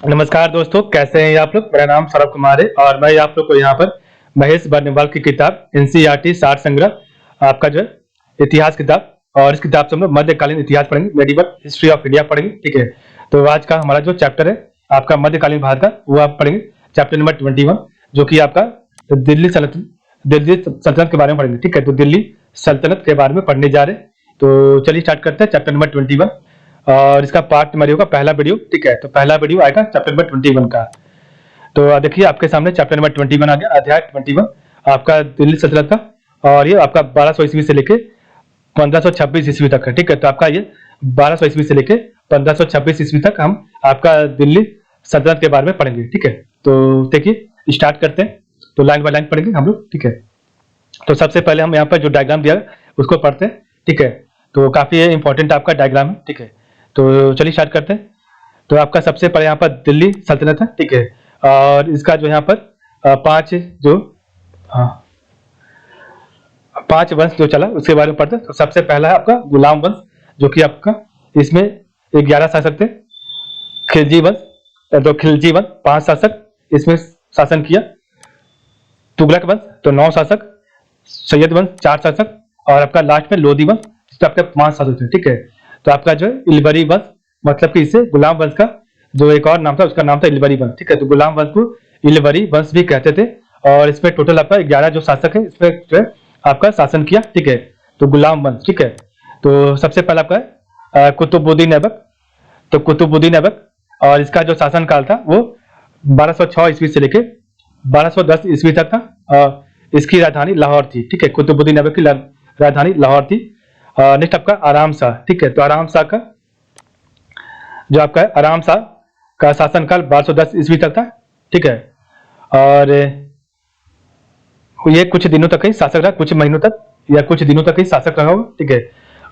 नमस्कार दोस्तों, कैसे हैं आप लोग। मेरा नाम सौरभ कुमार है और मैं आप लोग को यहाँ पर महेश बर्नवाल की किताब एनसीईआरटी सार संग्रह आपका जो है इतिहास किताब, और इस किताब से हम लोग मध्यकालीन इतिहास पढ़ेंगे, मेडिवल हिस्ट्री ऑफ इंडिया पढ़ेंगे। ठीक है, तो आज का हमारा जो चैप्टर है आपका मध्यकालीन भारत का, वो आप पढ़ेंगे चैप्टर नंबर 21, जो कि आपका दिल्ली सल्तनत के बारे में पढ़ेंगे। ठीक है, तो दिल्ली सल्तनत के बारे में पढ़ने जा रहे हैं। तो चलिए स्टार्ट करते हैं चैप्टर नंबर 21, और इसका पार्ट नंबर होगा पहला वीडियो। ठीक है, तो पहला वीडियो आएगा चैप्टर नंबर 21 का। तो देखिए आपके सामने चैप्टर नंबर 21 आ गया, अध्याय 21 आपका दिल्ली सल्तनत का, और ये आपका 1200 ईस्वी से लेके 1526 ईस्वी तक है। ठीक है, तो आपका ये 1200 ईस्वी से लेके 1526 ईस्वी तक हम आपका दिल्ली सल्तनत के बारे में पढ़ेंगे। ठीक है, तो देखिए स्टार्ट करते हैं। तो लाइन बाय लाइन पढ़ेंगे हम लोग। ठीक है, तो सबसे पहले हम यहाँ पर जो डायग्राम दिया है उसको पढ़ते हैं। ठीक है, तो काफी इंपॉर्टेंट आपका डायग्राम है। ठीक है, तो चलिए स्टार्ट करते हैं। तो आपका सबसे पहले यहाँ पर दिल्ली सल्तनत है। ठीक है, और इसका जो यहाँ पर पांच वंश जो चला उसके बारे में पढ़ते हैं। तो सबसे पहला है आपका गुलाम वंश, जो कि आपका इसमें 11 शासक थे। खिलजी वंश, तो खिलजी वंश 5 शासक इसमें शासन किया। तुगलक वंश तो 9 शासक, सैयद वंश 4 शासक, और आपका लास्ट में लोधी वंश जिसमें आपके 5 शासक थे। ठीक है, तो आपका जो है इलबरी वंश, मतलब कि इसे गुलाम वंश का जो एक और नाम था उसका नाम था इलबरी वंश। ठीक है, तो गुलाम वंश को इलबरी वंश भी कहते थे। और इसमें टोटल आपका 11 जो शासक है इसमें जो है आपका शासन किया। ठीक है, तो गुलाम वंश। ठीक है, तो सबसे पहला आपका है कुतुबुद्दीन ऐबक। तो कुतुबुद्दीन ऐबक, और इसका जो शासन काल था वो 1206 ईस्वी से लेके 1210 ईस्वी तक था, और इसकी राजधानी लाहौर थी। ठीक है, कुतुबुद्दीन ऐबक की राजधानी लाहौर थी। नेक्स्ट आपका आराम शाह। ठीक है, तो आराम शाह का जो आपका है आराम शाह का शासनकाल 1210 ईस्वी तक था। ठीक है, और ये कुछ दिनों तक ही शासक रहा, कुछ महीनों तक या कुछ दिनों तक ही शासक रहा होगा। ठीक है,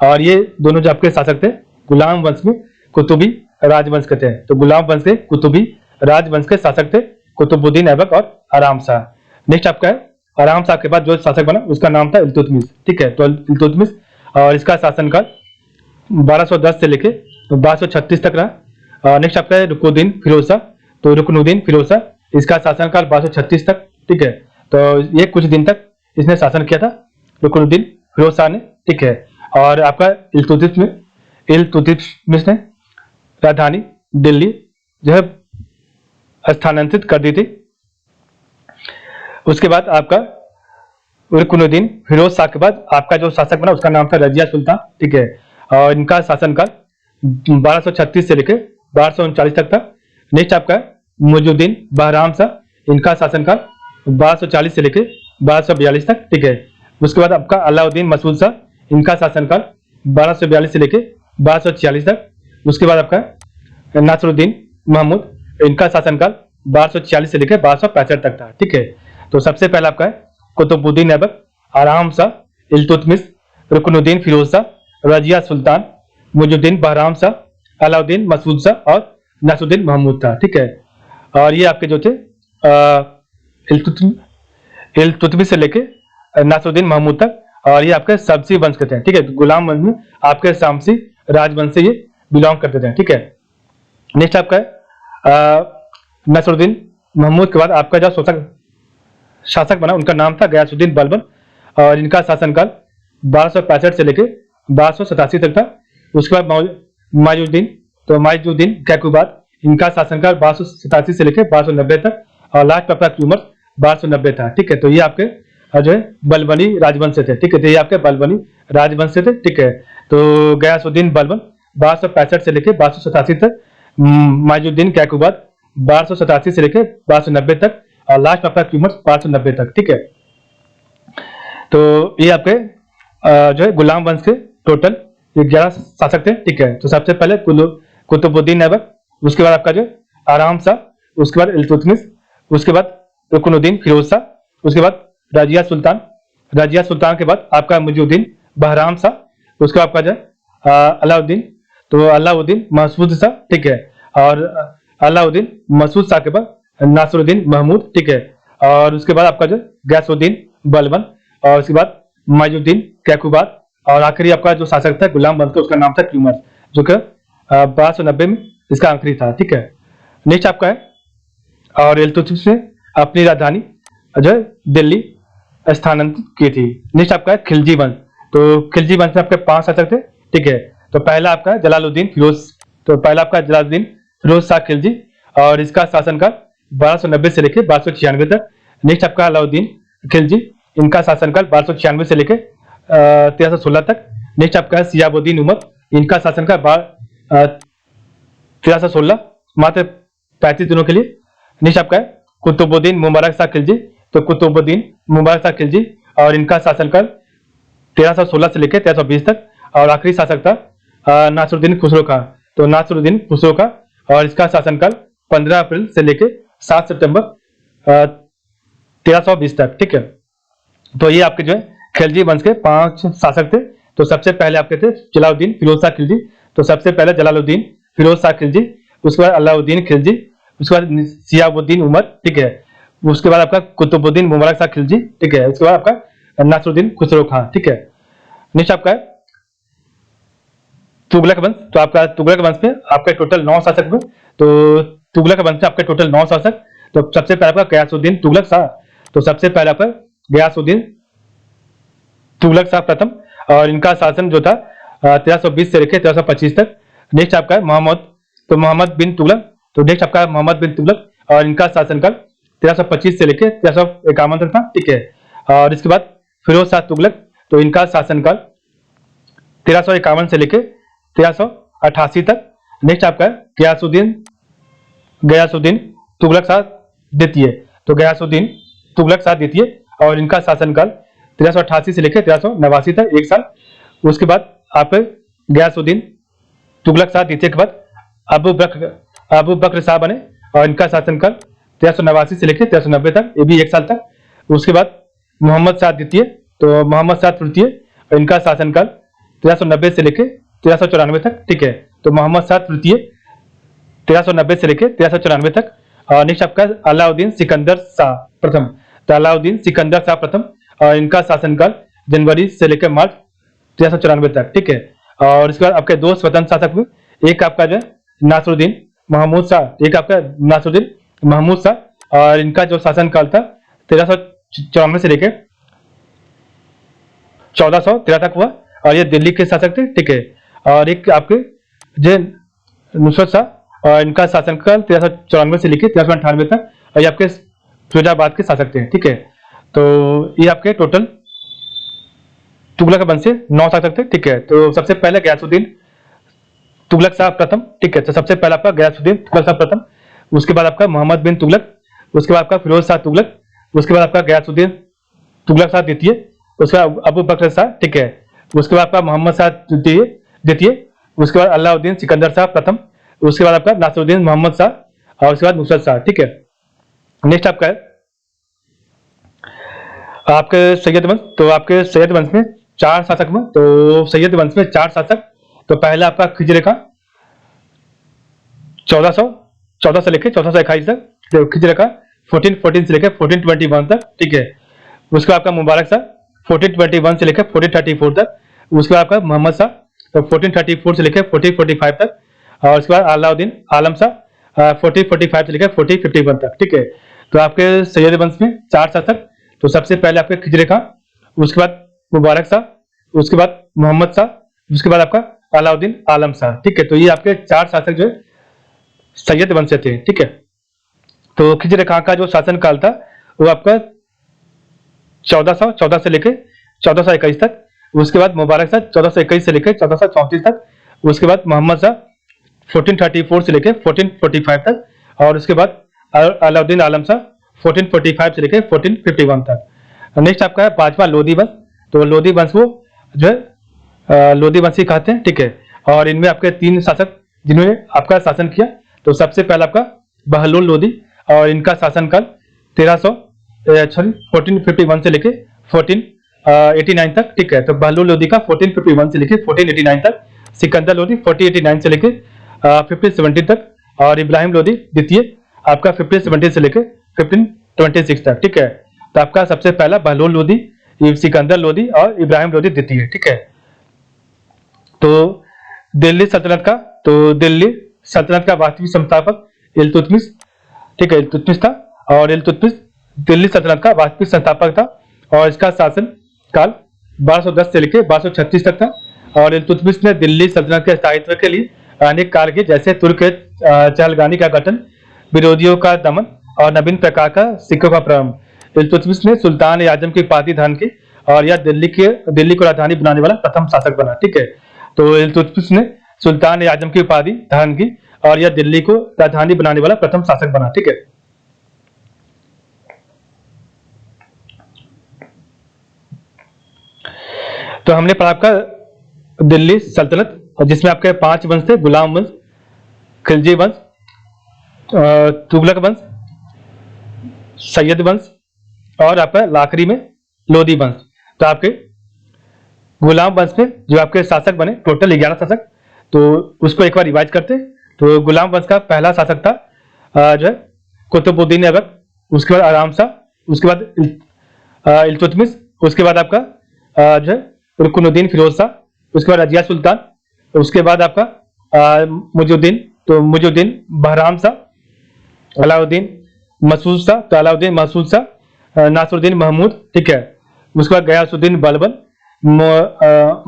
और ये दोनों जो आपके शासक थे गुलाम वंश में कुतुबी राजवंश के थे। तो गुलाम वंश के कुतुबी राजवंश के शासक थे कुतुबुद्दीन ऐबक और आराम शाह। नेक्स्ट आपका है आराम शाह के बाद जो शासक बना उसका नाम था इल्तुतमिश। ठीक है, तो इल्तुतमिश, और इसका शासनकाल 1210 से लेके 1236 तक रहा। नेक्स्ट आपका है रुकनुद्दीन फिरोज शाह। तो रुकनुद्दीन फिरोज शाह, इसका शासनकाल 1236 तक। ठीक है, तो ये कुछ दिन तक इसने शासन किया था रुकनुद्दीन फिरोज शाह ने। ठीक है, और आपका इल्तुतमिश ने राजधानी दिल्ली जो है स्थानांतरित कर दी थी। उसके बाद आपका रुकनुद्दीन फिरोज शाह के बाद आपका जो शासक बना उसका नाम था रजिया सुल्तान। ठीक है, और इनका शासनकाल 1236 से लेकर 1239 तक था। नेक्स्ट आपका मुइजुद्दीन बहराम शाह, इनका शासनकाल 1240 से लेकर 1242 तक। ठीक है, उसके बाद आपका अलाउद्दीन मसूद शाह, इनका शासनकाल 1242 से लेकर 1246 तक। उसके बाद आपका नासरुद्दीन महमूद, इनका शासनकाल 1246 से लेकर 1265 तक था। ठीक है, तो सबसे पहला आपका है कुतुबुद्दीन ऐबक, आराम शाह, इल्तुतमिश, रुकनुद्दीन फिरोज शाह, रजिया सुल्तान, मुइजुद्दीन बहराम शाह, अलाउद्दीन मसूद शाह और नासरुद्दीन महमूद था। ठीक है, और ये आपके जो थे इल्तुतमिश से लेके नासरुद्दीन महमूद तक, और ये आपके सब्सी वंश के थे। ठीक है, गुलाम वंश में आपके शामसी राजवंश से ये बिलोंग करते थे। ठीक है, नेक्स्ट आपका है नासरुद्दीन महमूद के बाद आपका जो शासक बना उनका नाम था गयासुद्दीन बलबन, और इनका शासनकाल 1265 से लेके 1287 तक था। उसके बाद माइजुद्दीन कैकुबाद, इनका शासनकाल 1287 से लेकर 1290 तक, और लास्ट आपका क्यूमर 1290 था। ठीक है, तो ये आपके जो है बलबनी राजवंश से थे। ठीक है, तो ये आपके बलबनी राजवंश से थे। ठीक है, तो गयासुद्दीन बलबन 1265 से लेकर 1287 तक, माइजुद्दीन कैकुबाद 1287 से लेकर 1290 तक, और लास्ट आपका क्यूमर 1290 तक। ठीक है, तो ये आपके जो है गुलाम वंश के टोटल 11 शासक थे। ठीक है, तो सबसे पहले कुतुबुद्दीन ऐबक, उसके बाद आपका जो आराम शाह, उसके बाद इल्तुतमिश, उसके बाद रुकनुद्दीन फिरोज शाह, उसके बाद रजिया सुल्तान के बाद आपका मुइजुद्दीन बहराम शाह, उसके बाद आपका जो अलाउद्दीन, तो अलाउद्दीन मसूद शाह। ठीक है, और अलाउद्दीन मसूद शाह के बाद नासरुद्दीन महमूद। ठीक है, और उसके बाद आपका जो गयासुद्दीन बलबन, और उसके बाद माइजुद्दीन कैकुबाद, और आखिरी आपका जो शासक था गुलाम वंश का उसका नाम था क्यूमर, जो कि 1290 में इसका आखिरी था। ठीक है, नेक्स्ट आपका है, और इल्तुतमिश ने अपनी राजधानी जो है दिल्ली स्थानांतरित की थी। नेक्स्ट आपका है खिलजी वंश। तो खिलजी वंश में आपके 5 शासक थे, ठीक है। तो पहला आपका है जलालुद्दीन फिरोज, तो पहला आपका जलालुद्दीन फिरोज शाह खिलजी, और इसका शासनकाल 1290 से लेकर 1296 तक। नेक्स्ट आपका अलाउद्दीन खिलजी, इनका शासनकाल 1296 से लेकर 1316 तक। नेक्स्ट आपका है सियाबुद्दीन उमर, इनका शासनकाल 1316, मात्र 35 दिनों के लिए। नेक्स्ट आपका है कुतुबुद्दीन मुबारक शाह खिलजी, तो कुतुबुद्दीन मुबारक शाह खिलजी, और इनका शासनकाल 1316 से लेकर 1320 तक। और आखिरी शासक था नासिरुद्दीन खुसरो खां, तो नासिरुद्दीन खुसरो खां, और इसका शासनकाल 15 अप्रैल से लेकर 7 सितंबर 1320 तक, ठीक है। तो ये आपके जो है खिलजी वंश के 5 शासक थे। तो सबसे पहले आपके थे जलालुद्दीन फिरोज शाह खिलजी, तो सबसे पहले जलालुद्दीन फिरोज शाह खिलजी, उसके बाद अलाउद्दीन खिलजी, उसके बाद सियाबुद्दीन उमर, ठीक है। उसके बाद आपका कुतुबुद्दीन मुबारक शाह खिलजी, ठीक है। उसके बाद आपका नासिरुद्दीन खुसरो खां, ठीक है। नेक्स्ट आपका है तुगलक वंश। तो आपका तुगलक वंश में आपके टोटल 9 शासक हुए। तो तुगलक वंश में आपके टोटल 9 शासक। तो सबसे पहले आपका गयासुद्दीन तुगलक शाह, तो सबसे पहले आपका गयासुद्दीन तुगलक शाह प्रथम, और इनका शासन जो था 1320 से लेकर 1325 तक। नेक्स्ट आपका है मोहम्मद, तो मोहम्मद बिन तुगलक, तो नेक्स्ट आपका है मोहम्मद बिन तुगलक, और इनका शासनकाल 1325 से लेकर 1351 तक था, ठीक है। और इसके बाद फिरोज शाह तुगलक, तो इनका शासनकाल 1351 से लेकर 1388 तक। नेक्स्ट आपका है गयासुद्दीन तुगलक शाह द्वितीय, तो गयासुद्दीन तुगलक शाह द्वितीय, और इनका शासनकाल 1388 से लेकर 1389 तक, 1 साल। उसके बाद आप गयासुद्दीन तुगलक शाह द्वितीय के बाद अबू बकर शाह बने, और इनका शासनकाल 1389 से लेकर 1390 तक, ये भी 1 साल तक। उसके बाद मोहम्मद शाह द्वितीय, तो मोहम्मद शाह तृतीय, और इनका शासनकाल 1390 से लेकर 1394 तक, ठीक है। तो मोहम्मद शाह तृतीय 1390 से लेकर 1394 तक। और नेक्स्ट आपका अलाउद्दीन सिकंदर शाह प्रथम, तो अलाउद्दीन सिकंदर शाह प्रथम, और इनका शासनकाल जनवरी से लेकर मार्च 1394 तक, ठीक है। और इसके बाद आपके 2 स्वतंत्र शासक हुए, एक आपका जो है नासिरुद्दीन महमूद शाह, एक आपका नासिरुद्दीन महमूद शाह, और इनका जो शासनकाल था 1394 से लेकर 1413 तक हुआ, और ये दिल्ली के शासक थे, ठीक है। और एक आपके जो नुसरत शाह, और इनका शासनकाल 1394 से लेकर 1398 तक, और ये आपके फिरोजाबाद के शासक थे, ठीक है। तो ये आपके टोटल तुगलक वंश से 9 शासक थे, ठीक है। तो सबसे पहले गयासुद्दीन तुगलक शाह प्रथम, ठीक है। तो सबसे पहला आपका गयासुद्दीन तुगलक शाह प्रथम, उसके बाद आपका मोहम्मद बिन तुगलक, उसके बाद आपका फिरोज शाह तुगलक, उसके बाद आपका गयासुद्दीन तुगलक शाह द्वितीय, उसके बाद अबू बकर शाह, ठीक है। उसके बाद आपका मोहम्मद शाह द्वितीय, उसके बाद अलाउद्दीन सिकंदर शाह प्रथम, उसके बाद आपका नासिरुद्दीन मोहम्मद शाह, और उसके बाद नुसरत शाह, ठीक है। नेक्स्ट आपका है आपके सैयद वंश। तो आपके सैयद वंश में 4 शासक में, तो सैयद वंश में 4 शासक। तो पहला आपका खिजर खां 1414 से लेकर 1421 तक, तो खिजर खां 1414 से लेकर 1421 तक, ठीक है। उसके बाद आपका मुबारक शाह 1421 से लेकर 1434 तक, उसके बाद आपका मोहम्मद शाह, तो 1434 से लेकर 1445 तक, और उसके बाद अलाउद्दीन आलम शाह 1445 से लेकर 1451 तक, ठीक है। तो आपके सैयद वंश में 4 शासक। तो सबसे पहले आपके खिजर खां, उसके बाद मुबारक शाह, उसके बाद मोहम्मद शाह, उसके बाद आपका अलाउद्दीन आलम शाह, ठीक है। तो ये आपके 4 शासक जो है सैयद वंश से थे, ठीक है। तो खिजर खां का जो शासनकाल था वो आपका 1414 से लेकर 1421 तक, उसके बाद मुबारक शाह 1421 से लेकर 1434 तक, उसके बाद मोहम्मद शाह 1434 से लेकर 1445 तक, और उसके बाद अलाउद्दीन आलम शाह 1445 से लेकर 1451 तक। नेक्स्ट आपका है 5वां लोधी वंश। तो लोधी वंश वो जो है लोधी वंशी कहते हैं, ठीक है। और इनमें आपके 3 शासक जिन्होंने आपका शासन किया। तो सबसे पहला आपका बहलोल लोधी, और इनका शासनकाल 1451 से लेके 1489 तक, ठीक है। तो बहलोल लोधी का 1451 से लेके 1489 तक, सिकंदर लोधी 1489 से लेके 1570 तक, और इब्राहिम लोधी द्वितीय आपका 1570 से लेके 1526 तक, ठीक है। तो आपका सबसे पहला बहलोल लोधी, सिकंदर लोधी और इब्राहिम लोधी द्वितीय, ठीक है। तो दिल्ली सल्तनत का वास्तविक संस्थापक इल्तुतमिश, ठीक है, इल्तुतमिश था। और इल्तुतमिश दिल्ली सल्तनत का वास्तविक संस्थापक था और इसका शासन काल 1210 से लेकर 1236 तक था। और इल्तुतमिश ने दिल्ली सल्तनत के स्थायित्व के लिए अनेक कार्य किए, जैसे तुर्क चहलगानी का गठन, विरोधियों का दमन और नवीन प्रकार का सिक्कों का प्रारंभ। इल्तुतमिश ने सुल्तान ए आजम की उपाधि धारण की और यह दिल्ली को राजधानी बनाने वाला प्रथम शासक बना, ठीक है। तो इल्तुतमिश ने सुल्तान ए आजम की उपाधि धारण की और यह दिल्ली को राजधानी बनाने वाला प्रथम शासक बना, ठीक है। तो हमने पढ़ा आपका दिल्ली सल्तनत, जिसमें आपके 5 वंश थे, गुलाम वंश, खिलजी वंश, तुगलक वंश, सैयद वंश और आपका आखिरी में लोधी वंश। तो आपके गुलाम वंश में जो आपके शासक बने टोटल 11 शासक, तो उसको एक बार रिवाइज करते। तो गुलाम वंश का पहला शासक था जो है कुतुबुद्दीन ऐबक, उसके बाद आराम शाह, उसके बाद इल्तुतमिश, उसके बाद आपका जो है रुकनुद्दीन फिरोज शाह, उसके बाद रजिया सुल्तान, उसके बाद आपका मुइजुद्दीन, तो मुइजुद्दीन बहराम शाह, अलाउद्दीन मसूद शाह, तो अलाउद्दीन मसूद शाह, नासरुद्दीन महमूद, ठीक है। उसके बाद गयासुद्दीन बलबन,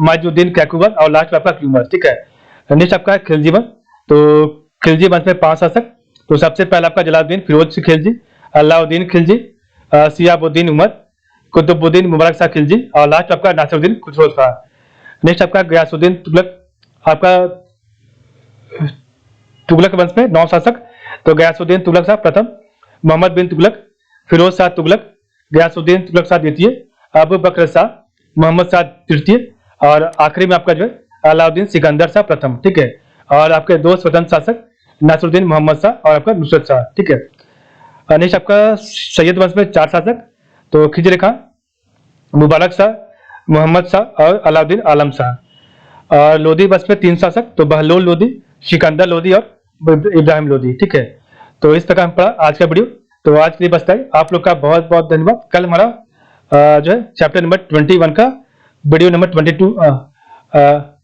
माजुद्दीन कैकुबा और लास्ट में आपका क्यूमर, ठीक है। नेक्स्ट आपका है खिलजी वंश। तो खिलजी वंश में 5 शासक, तो सबसे पहला आपका जलालुद्दीन फिरोज खिलजी, अलाउद्दीन खिलजी, सियाबुद्दीन उमर, कुतुबुद्दीन मुबारक शाह खिलजी और लास्ट आपका नासिरुद्दीन खुसरो शाह। नेक्स्ट आपका गयासुद्दीन तुगलक, आपका तुगलक वंश में 9 शासक, तो गयासुद्दीन तुगलक शाह प्रथम, मोहम्मद बिन तुगलक, फिरोज शाह तुगलक, गयासुद्दीन तुगलक शाह द्वितीय, अबू बकर शाह, मोहम्मद शाह तृतीय और आखिरी में आपका जो है अलाउद्दीन सिकंदर शाह प्रथम, ठीक है। और आपके 2 स्वतंत्र शासक नासरुद्दीन मोहम्मद शाह और आपका नुसरत शाह, ठीक है। नेक्स्ट आपका सैयद वंश में 4 शासक, तो खिजर खान, मुबारक शाह, मोहम्मद शाह और अलाउद्दीन आलम शाह। और लोधी वंश में 3 शासक, तो बहलोल लोधी, सिकंदर लोधी और इब्राहिम लोधी, ठीक है। तो इस प्रकार हम पढ़ा आज का वीडियो। तो आज के लिए बस इतना ही। आप लोग का बहुत बहुत धन्यवाद। कल हमारा जो है चैप्टर नंबर 21 का वीडियो नंबर 22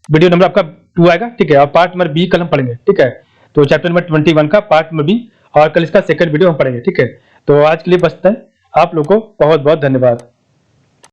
वीडियो नंबर आपका 2 आएगा, ठीक है। और पार्ट नंबर बी कल हम पढ़ेंगे, ठीक है। तो चैप्टर नंबर 21 का पार्ट नंबर बी और कल इसका सेकंड वीडियो हम पढ़ेंगे, ठीक है। तो आज के लिए बस इतना ही। आप लोग को बहुत बहुत धन्यवाद।